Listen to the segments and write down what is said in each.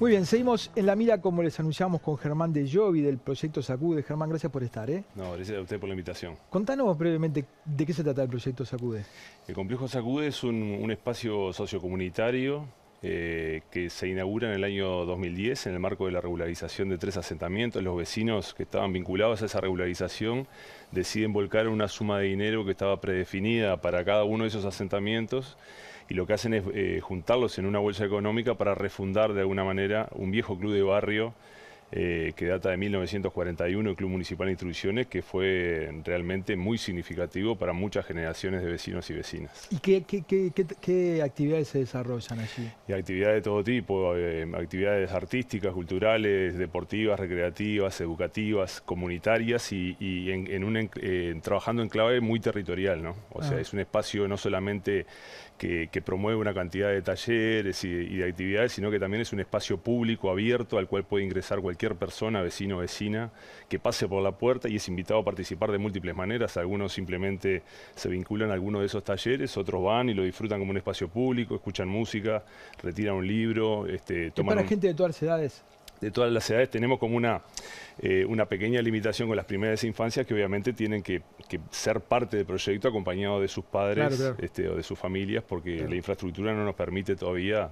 Muy bien, seguimos en la mira como les anunciamos con Germán de Jovi del proyecto Sacude. Germán, gracias por estar. No, gracias a usted por la invitación. Contanos brevemente de qué se trata el proyecto Sacude. El complejo Sacude es un espacio sociocomunitario que se inaugura en el año 2010 en el marco de la regularización de 3 asentamientos. Los vecinos que estaban vinculados a esa regularización deciden volcar una suma de dinero que estaba predefinida para cada uno de esos asentamientos, y lo que hacen es juntarlos en una bolsa económica para refundar de alguna manera un viejo club de barrio que data de 1941, el Club Municipal de Instituciones, que fue realmente muy significativo para muchas generaciones de vecinos y vecinas. ¿Y qué actividades se desarrollan allí? Y actividades de todo tipo, actividades artísticas, culturales, deportivas, recreativas, educativas, comunitarias y trabajando en clave muy territorial, ¿no? O sea, es un espacio no solamente que promueve una cantidad de talleres y de actividades, sino que también es un espacio público abierto al cual puede ingresar cualquier persona, vecino o vecina, que pase por la puerta y es invitado a participar de múltiples maneras. Algunos simplemente se vinculan a alguno de esos talleres, otros van y lo disfrutan como un espacio público, escuchan música, retiran un libro, toman para gente de todas las edades. De todas las edades. Tenemos como una pequeña limitación con las primeras infancias, que obviamente tienen que ser parte del proyecto acompañados de sus padres, claro. O de sus familias, porque claro, la infraestructura no nos permite todavía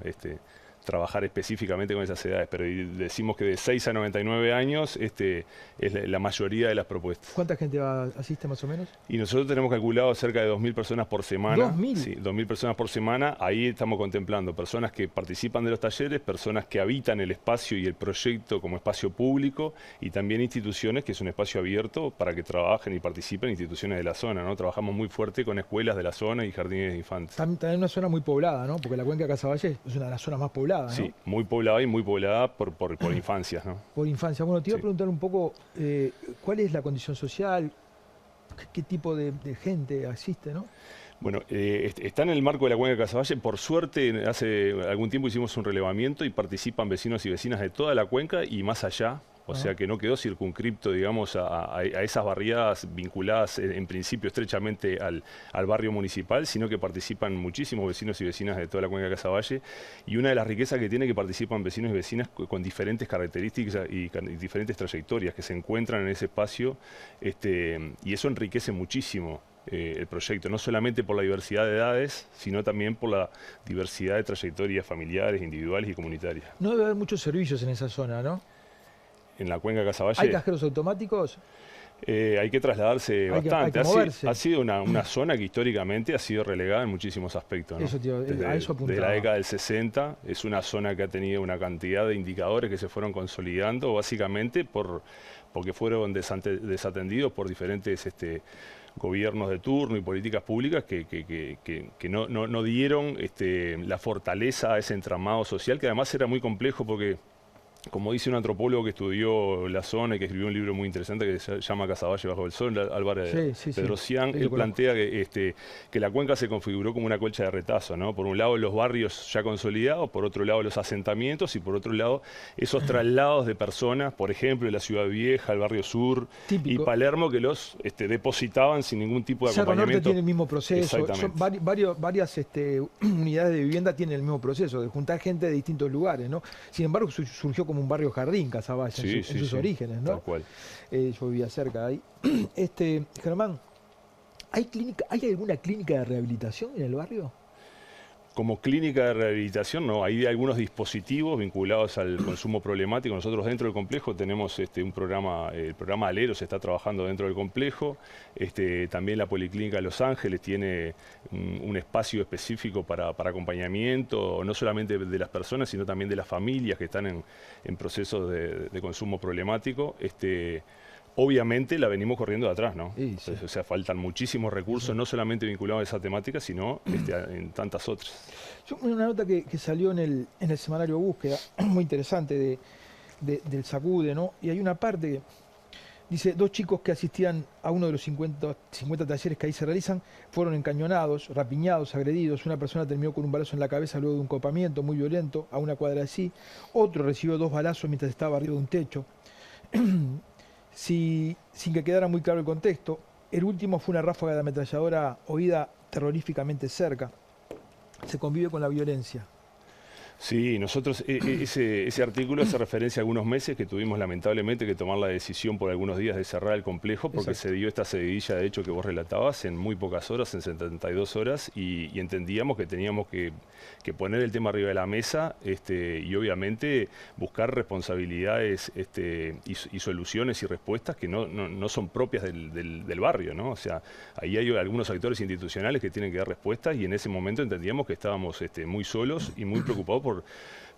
trabajar específicamente con esas edades, pero decimos que de 6 a 99 años es la mayoría de las propuestas. ¿Cuánta gente asiste más o menos? Y nosotros tenemos calculado cerca de 2.000 personas por semana. ¿2.000? Sí, 2.000 personas por semana. Ahí estamos contemplando personas que participan de los talleres, personas que habitan el espacio y el proyecto como espacio público, y también instituciones, que es un espacio abierto para que trabajen y participen instituciones de la zona, ¿no? Trabajamos muy fuerte con escuelas de la zona y jardines de infantes. También una zona muy poblada, ¿no? Porque la cuenca de Casaballe es una de las zonas más pobladas, ¿no? Sí, muy poblada y muy poblada por infancias, ¿no? Por infancia. Bueno, te iba a preguntar un poco, ¿cuál es la condición social? ¿Qué tipo de gente asiste, no? Bueno, está en el marco de la cuenca de Casaballe. Por suerte, hace algún tiempo hicimos un relevamiento y participan vecinos y vecinas de toda la cuenca y más allá. O sea que no quedó circunscripto, digamos, a esas barriadas vinculadas en principio estrechamente al barrio municipal, sino que participan muchísimos vecinos y vecinas de toda la cuenca de Casaballe. Y una de las riquezas que tiene es que participan vecinos y vecinas con diferentes características y diferentes trayectorias que se encuentran en ese espacio, y eso enriquece muchísimo el proyecto, no solamente por la diversidad de edades, sino también por la diversidad de trayectorias familiares, individuales y comunitarias. No debe haber muchos servicios en esa zona, ¿no? En la cuenca de Casaballe. ¿Hay cajeros automáticos? Hay que trasladarse bastante. Hay que moverse. Ha sido una zona que históricamente ha sido relegada en muchísimos aspectos, ¿no? Eso, tío, a eso apuntaba. Desde la década del 60 es una zona que ha tenido una cantidad de indicadores que se fueron consolidando básicamente porque fueron desatendidos por diferentes gobiernos de turno y políticas públicas que no dieron la fortaleza a ese entramado social, que además era muy complejo porque, como dice un antropólogo que estudió la zona y que escribió un libro muy interesante que se llama Casaballe bajo el sol, Álvaro Pedrosian, él plantea que la cuenca se configuró como una colcha de retazo, ¿no? Por un lado los barrios ya consolidados, por otro lado los asentamientos y por otro lado esos traslados de personas, por ejemplo, de la Ciudad Vieja, el barrio sur y Palermo, que los depositaban sin ningún tipo de acompañamiento. Cerro Norte tiene el mismo proceso, varias unidades de vivienda tienen el mismo proceso, de juntar gente de distintos lugares, ¿no? Sin embargo, surgió como un barrio jardín, Casaballe, en sus orígenes, ¿no? Tal cual. Yo vivía cerca de ahí. Germán, ¿hay alguna clínica de rehabilitación en el barrio? Como clínica de rehabilitación, no. Hay algunos dispositivos vinculados al consumo problemático. Nosotros dentro del complejo tenemos un programa, el programa Alero se está trabajando dentro del complejo. También la Policlínica Los Ángeles tiene un espacio específico para acompañamiento, no solamente de las personas, sino también de las familias que están en procesos de consumo problemático. Obviamente la venimos corriendo de atrás, ¿no? Sí. O sea, faltan muchísimos recursos, no solamente vinculados a esa temática, sino en tantas otras. Una nota que salió en el semanario Búsqueda, muy interesante, del Sacude, ¿no? Y hay una parte que dice, 2 chicos que asistían a uno de los 50 talleres que ahí se realizan fueron encañonados, rapiñados, agredidos. Una persona terminó con un balazo en la cabeza luego de un copamiento muy violento a una cuadra de allí. Otro recibió 2 balazos mientras estaba arriba de un techo. Sin que quedara muy claro el contexto, el último fue una ráfaga de ametralladora oída terroríficamente cerca. Se convive con la violencia. Sí, nosotros, ese artículo hace referencia a algunos meses que tuvimos lamentablemente que tomar la decisión por algunos días de cerrar el complejo porque Exacto. se dio esta seguidilla de hecho que vos relatabas en muy pocas horas, en 72 horas, y entendíamos que teníamos que poner el tema arriba de la mesa y obviamente buscar responsabilidades y soluciones y respuestas que no son propias del barrio, ¿no? O sea, ahí hay algunos actores institucionales que tienen que dar respuestas y en ese momento entendíamos que estábamos muy solos y muy preocupados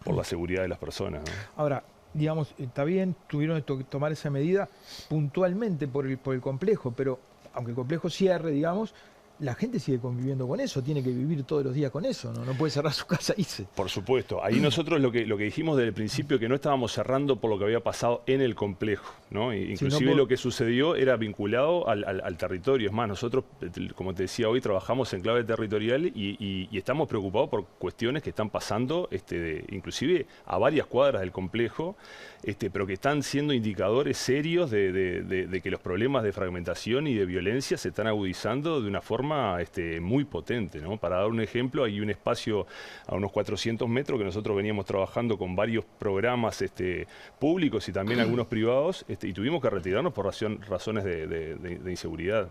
por la seguridad de las personas, ¿no? Ahora, digamos, está bien, tuvieron que tomar esa medida puntualmente por el complejo, pero aunque el complejo cierre, digamos, la gente sigue conviviendo con eso, tiene que vivir todos los días con eso, no puede cerrar su casa y irse. Por supuesto. Ahí nosotros lo que dijimos desde el principio que no estábamos cerrando por lo que había pasado en el complejo, ¿no? Inclusive lo que sucedió era vinculado al territorio. Es más, nosotros, como te decía hoy, trabajamos en clave territorial y estamos preocupados por cuestiones que están pasando, inclusive a varias cuadras del complejo, pero que están siendo indicadores serios de que los problemas de fragmentación y de violencia se están agudizando de una forma muy potente, ¿no? Para dar un ejemplo, hay un espacio a unos 400 metros que nosotros veníamos trabajando con varios programas públicos y también algunos privados, y tuvimos que retirarnos por razones de inseguridad.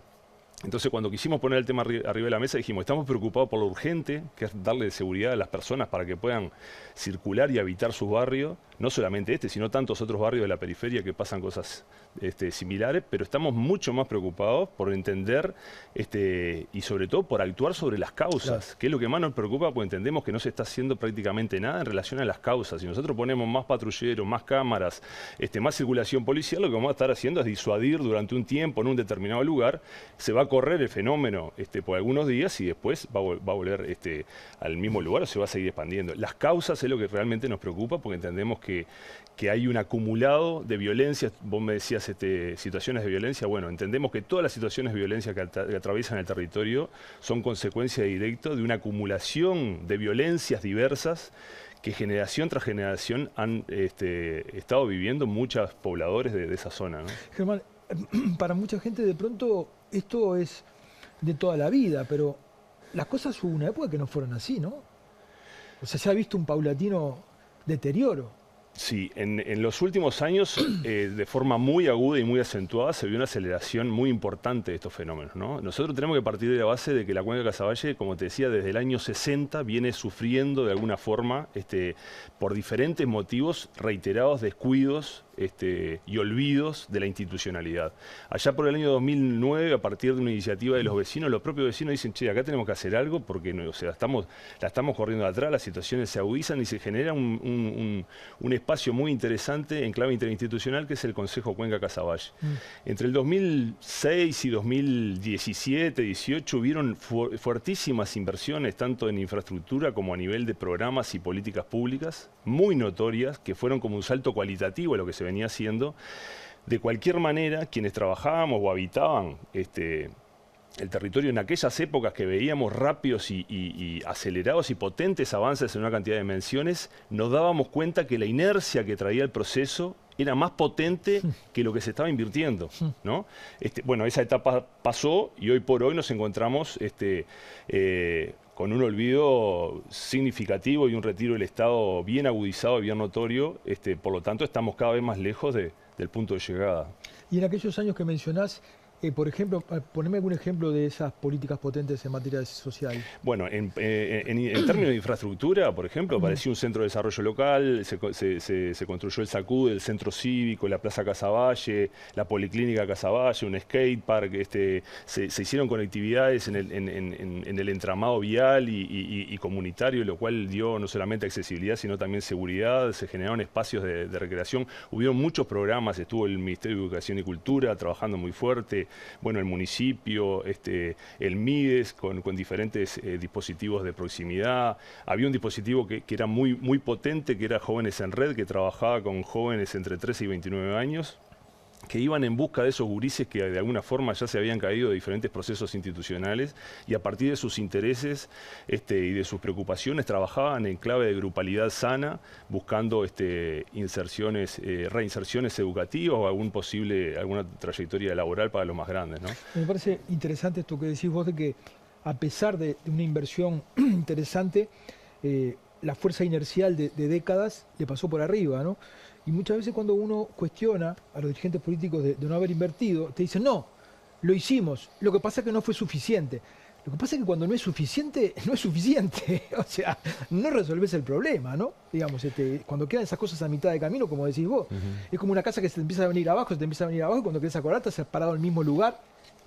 Entonces, cuando quisimos poner el tema arriba de la mesa, dijimos, estamos preocupados por lo urgente, que es darle seguridad a las personas para que puedan circular y habitar sus barrios, no solamente sino tantos otros barrios de la periferia que pasan cosas similares, pero estamos mucho más preocupados por entender y sobre todo por actuar sobre las causas, claro, que es lo que más nos preocupa, porque entendemos que no se está haciendo prácticamente nada en relación a las causas. Si nosotros ponemos más patrulleros, más cámaras, más circulación policial, lo que vamos a estar haciendo es disuadir durante un tiempo en un determinado lugar, se va a correr el fenómeno por algunos días y después va a volver al mismo lugar o se va a seguir expandiendo. Las causas es lo que realmente nos preocupa porque entendemos que hay un acumulado de violencia. Vos me decías situaciones de violencia. Bueno, entendemos que todas las situaciones de violencia que atraviesan el territorio son consecuencia directa de una acumulación de violencias diversas que generación tras generación han estado viviendo muchos pobladores de esa zona, ¿no? Germán, para mucha gente de pronto esto es de toda la vida, pero las cosas hubo una época que no fueron así, ¿no? O sea, se ha visto un paulatino deterioro. Sí, en los últimos años, de forma muy aguda y muy acentuada, se vio una aceleración muy importante de estos fenómenos, ¿no? Nosotros tenemos que partir de la base de que la cuenca de Casaballe, como te decía, desde el año 60 viene sufriendo de alguna forma, por diferentes motivos, reiterados descuidos y olvidos de la institucionalidad. Allá por el año 2009, a partir de una iniciativa de los vecinos, los propios vecinos dicen, che, acá tenemos que hacer algo porque no, o sea, la estamos corriendo de atrás, las situaciones se agudizan y se genera un espacio muy interesante en clave interinstitucional que es el Consejo Cuenca Casaballe. Entre el 2006 y 2017-18 hubieron fuertísimas inversiones tanto en infraestructura como a nivel de programas y políticas públicas muy notorias que fueron como un salto cualitativo a lo que se venía haciendo. De cualquier manera, quienes trabajábamos o habitaban el territorio en aquellas épocas que veíamos rápidos y acelerados y potentes avances en una cantidad de dimensiones, nos dábamos cuenta que la inercia que traía el proceso era más potente que lo que se estaba invirtiendo, ¿no? Bueno, esa etapa pasó y hoy por hoy nos encontramos con un olvido significativo y un retiro del Estado bien agudizado y bien notorio, por lo tanto estamos cada vez más lejos del punto de llegada. Y en aquellos años que mencionás, por ejemplo, poneme algún ejemplo de esas políticas potentes en materia social. Bueno, en términos de infraestructura, por ejemplo, apareció un centro de desarrollo local, se construyó el SACUD, el centro cívico, la Plaza Casaballe, la Policlínica Casaballe, un skatepark, se hicieron conectividades en el entramado vial y comunitario, lo cual dio no solamente accesibilidad, sino también seguridad, se generaron espacios de recreación, hubieron muchos programas, estuvo el Ministerio de Educación y Cultura trabajando muy fuerte, bueno, el municipio, el MIDES con diferentes dispositivos de proximidad. Había un dispositivo que era muy potente, que era Jóvenes en Red, que trabajaba con jóvenes entre 13 y 29 años, que iban en busca de esos gurises que de alguna forma ya se habían caído de diferentes procesos institucionales y a partir de sus intereses y de sus preocupaciones trabajaban en clave de grupalidad sana, buscando inserciones, reinserciones educativas o alguna trayectoria laboral para los más grandes, ¿no? Me parece interesante esto que decís vos de que a pesar de una inversión interesante, la fuerza inercial de décadas le pasó por arriba, ¿no? Y muchas veces cuando uno cuestiona a los dirigentes políticos de no haber invertido, te dicen, no, lo hicimos, lo que pasa es que no fue suficiente. Lo que pasa es que cuando no es suficiente, no es suficiente. O sea, no resolvés el problema, ¿no? Digamos, cuando quedan esas cosas a mitad de camino, como decís vos, es como una casa que se te empieza a venir abajo, se te empieza a venir abajo, y cuando querés acordar, te has parado en el mismo lugar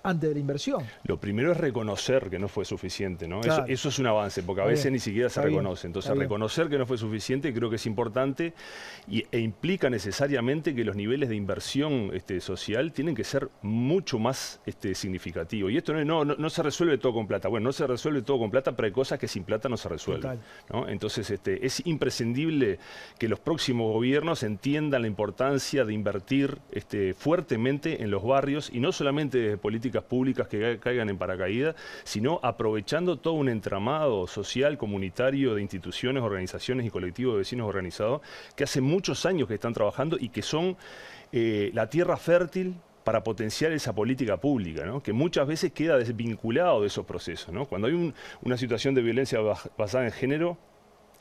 antes de la inversión. Lo primero es reconocer que no fue suficiente, ¿no? Claro. Eso es un avance, porque a veces ni siquiera se reconoce. Entonces, reconocer que no fue suficiente creo que es importante e implica necesariamente que los niveles de inversión social tienen que ser mucho más significativos. Y esto no se resuelve todo con plata. Bueno, no se resuelve todo con plata, pero hay cosas que sin plata no se resuelven, ¿no? Entonces, es imprescindible que los próximos gobiernos entiendan la importancia de invertir fuertemente en los barrios, y no solamente desde políticas públicas que caigan en paracaídas, sino aprovechando todo un entramado social, comunitario, de instituciones, organizaciones y colectivos de vecinos organizados que hace muchos años que están trabajando y que son la tierra fértil para potenciar esa política pública, ¿no? Que muchas veces queda desvinculado de esos procesos, ¿no? Cuando hay una situación de violencia basada en género,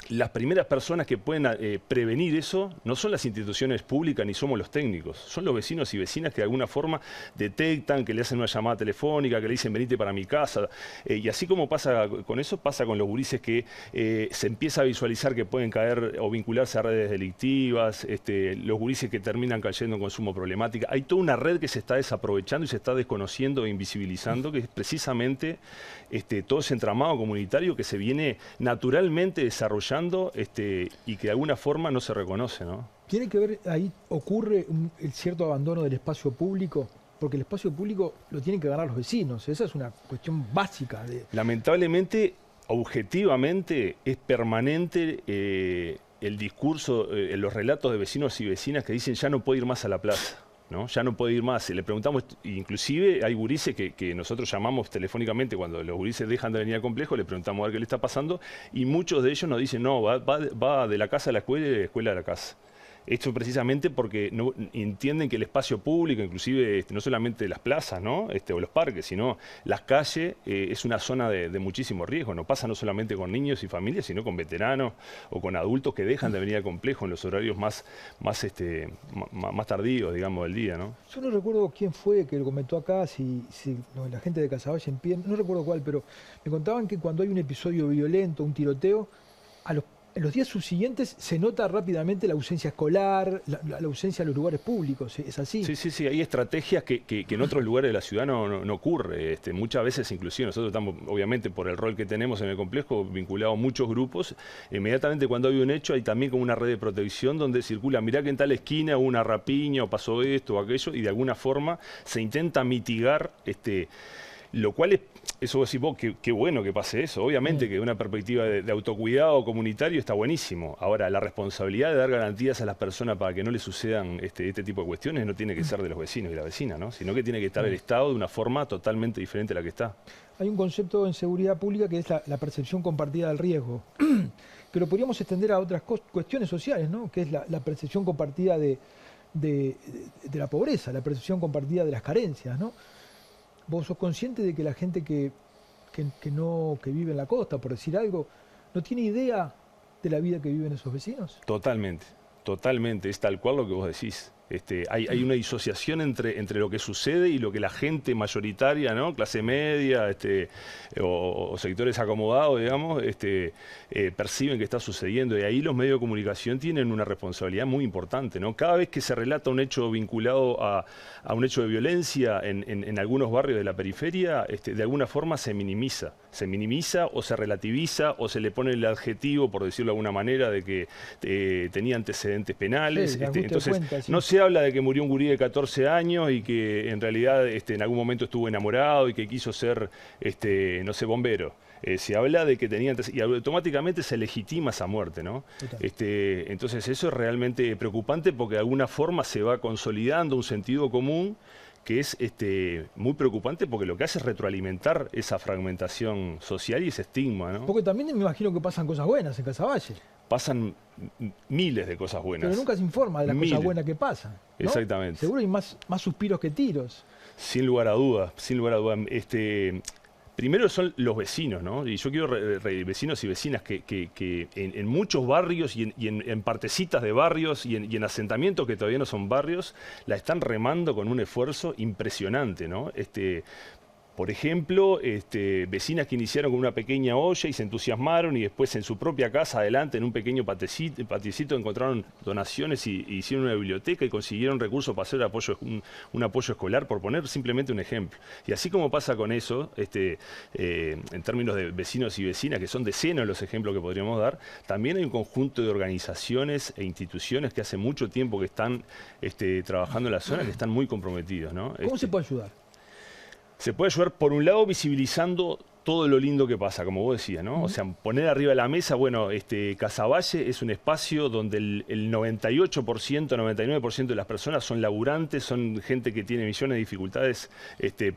las primeras personas que pueden prevenir eso no son las instituciones públicas ni somos los técnicos, son los vecinos y vecinas que de alguna forma detectan, que le hacen una llamada telefónica, que le dicen venite para mi casa. Y así como pasa con eso, pasa con los gurises que se empieza a visualizar que pueden caer o vincularse a redes delictivas, los gurises que terminan cayendo en consumo problemática. Hay toda una red que se está desaprovechando y se está desconociendo e invisibilizando, que es precisamente todo ese entramado comunitario que se viene naturalmente desarrollando y que de alguna forma no se reconoce, ¿no? ¿Tiene que ver, ahí ocurre el cierto abandono del espacio público? Porque el espacio público lo tienen que ganar los vecinos. Esa es una cuestión básica. Lamentablemente, objetivamente, es permanente el discurso, los relatos de vecinos y vecinas que dicen ya no puedo ir más a la plaza, ¿no? Ya no puede ir más. Le preguntamos, inclusive hay gurises que nosotros llamamos telefónicamente cuando los gurises dejan de venir al complejo, le preguntamos a ver qué le está pasando, y muchos de ellos nos dicen, no, va de la casa a la escuela y de la escuela a la casa. Esto precisamente porque no entienden que el espacio público, inclusive no solamente las plazas, ¿no? O los parques, sino las calles, es una zona de muchísimo riesgo. No pasa no solamente con niños y familias, sino con veteranos o con adultos que dejan de venir al complejo en los horarios más tardíos, digamos, del día, ¿no? Yo no recuerdo quién fue que lo comentó acá, si la gente de Casaballe en pie, no recuerdo cuál, pero me contaban que cuando hay un episodio violento, un tiroteo, en los días subsiguientes se nota rápidamente la ausencia escolar, la ausencia de los lugares públicos, ¿es así? Sí, hay estrategias que en otros lugares de la ciudad no ocurre. Muchas veces, inclusive, nosotros estamos, obviamente, por el rol que tenemos en el complejo, vinculados a muchos grupos. Inmediatamente cuando hay un hecho, hay también como una red de protección donde circula, mirá que en tal esquina hubo una rapiña, o pasó esto o aquello, y de alguna forma se intenta mitigar lo cual eso vos decís vos, qué bueno que pase eso. Obviamente que de una perspectiva de autocuidado comunitario está buenísimo. Ahora, la responsabilidad de dar garantías a las personas para que no les sucedan este tipo de cuestiones no tiene que ser de los vecinos y la vecina, ¿no? Sino que tiene que estar el Estado de una forma totalmente diferente a la que está. Hay un concepto en seguridad pública que es la percepción compartida del riesgo, que lo podríamos extender a otras cuestiones sociales, ¿no? Que es la percepción compartida de la pobreza, la percepción compartida de las carencias, ¿no? ¿Vos sos consciente de que la gente que vive en la costa, por decir algo, no tiene idea de la vida que viven esos vecinos? Totalmente, es tal cual lo que vos decís. Hay una disociación entre lo que sucede y lo que la gente mayoritaria, ¿no? Clase media o sectores acomodados, digamos, perciben que está sucediendo. Y ahí los medios de comunicación tienen una responsabilidad muy importante, ¿no? Cada vez que se relata un hecho vinculado a un hecho de violencia en algunos barrios de la periferia, de alguna forma se minimiza o se relativiza o se le pone el adjetivo, por decirlo de alguna manera, de que tenía antecedentes penales. Sí, entonces, no se habla de que murió un gurí de 14 años y que en realidad en algún momento estuvo enamorado y que quiso ser, no sé, bombero. Se habla de que tenía y automáticamente se legitima esa muerte, ¿no? Entonces eso es realmente preocupante porque de alguna forma se va consolidando un sentido común que es muy preocupante porque lo que hace es retroalimentar esa fragmentación social y ese estigma, ¿no? Porque también me imagino que pasan cosas buenas en Casaballe. Pasan miles de cosas buenas. Pero nunca se informa de las cosas buenas que pasan, ¿no? Exactamente. Seguro hay más suspiros que tiros. Sin lugar a dudas, sin lugar a dudas. Primero son los vecinos, ¿no? Y yo quiero vecinos y vecinas que en muchos barrios y en partecitas de barrios y en asentamientos que todavía no son barrios, la están remando con un esfuerzo impresionante, ¿no? Por ejemplo, vecinas que iniciaron con una pequeña olla y se entusiasmaron y después en su propia casa adelante, en un pequeño patiecito encontraron donaciones y hicieron una biblioteca y consiguieron recursos para hacer un apoyo escolar, por poner simplemente un ejemplo. Y así como pasa con eso, en términos de vecinos y vecinas, que son decenas los ejemplos que podríamos dar, también hay un conjunto de organizaciones e instituciones que hace mucho tiempo que están trabajando en la zona, que están muy comprometidos, ¿no? ¿Cómo se puede ayudar? Se puede ayudar, por un lado, visibilizando todo lo lindo que pasa, como vos decías, ¿no? O sea, poner arriba de la mesa, bueno, Casaballe es un espacio donde el 98%, 99% de las personas son laburantes, son gente que tiene millones de dificultades,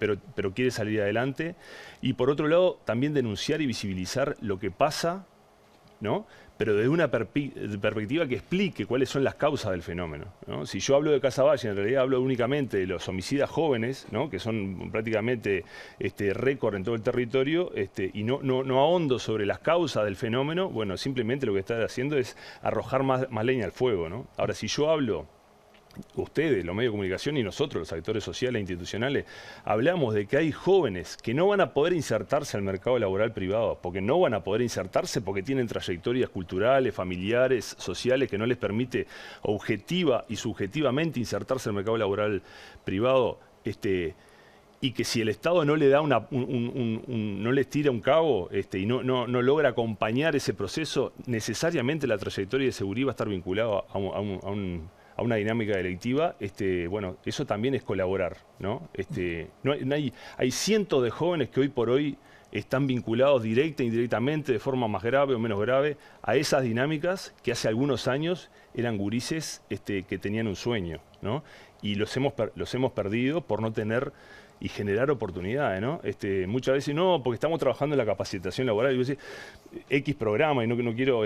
pero quiere salir adelante. Y por otro lado, también denunciar y visibilizar lo que pasa, ¿no? Pero desde una perspectiva que explique cuáles son las causas del fenómeno, ¿no? Si yo hablo de Casaballe, en realidad hablo únicamente de los homicidas jóvenes, ¿no? Que son prácticamente récord en todo el territorio, y no ahondo sobre las causas del fenómeno, bueno, simplemente lo que está haciendo es arrojar más leña al fuego, ¿no? Ahora, si yo hablo, ustedes, los medios de comunicación y nosotros, los actores sociales e institucionales, hablamos de que hay jóvenes que no van a poder insertarse al mercado laboral privado, porque no van a poder insertarse porque tienen trayectorias culturales, familiares, sociales, que no les permite objetiva y subjetivamente insertarse al mercado laboral privado, y que si el Estado no le da no les tira un cabo y no logra acompañar ese proceso, necesariamente la trayectoria de seguridad va a estar vinculada a una dinámica delictiva, bueno, eso también es colaborar, ¿no? Hay cientos de jóvenes que hoy por hoy están vinculados directa e indirectamente, de forma más grave o menos grave, a esas dinámicas que hace algunos años eran gurises que tenían un sueño, ¿no? Y los hemos perdido por no tener y generar oportunidades, ¿no? Muchas veces no, porque estamos trabajando en la capacitación laboral, y yo decía, X programa, y no quiero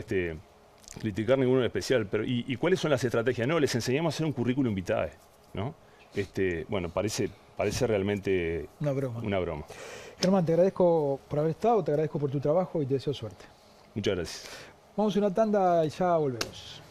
criticar ninguno en especial, pero ¿y cuáles son las estrategias? No, les enseñamos a hacer un currículum vitae, ¿no? Bueno, parece realmente una broma. Germán, te agradezco por haber estado, te agradezco por tu trabajo y te deseo suerte. Muchas gracias. Vamos a una tanda y ya volvemos.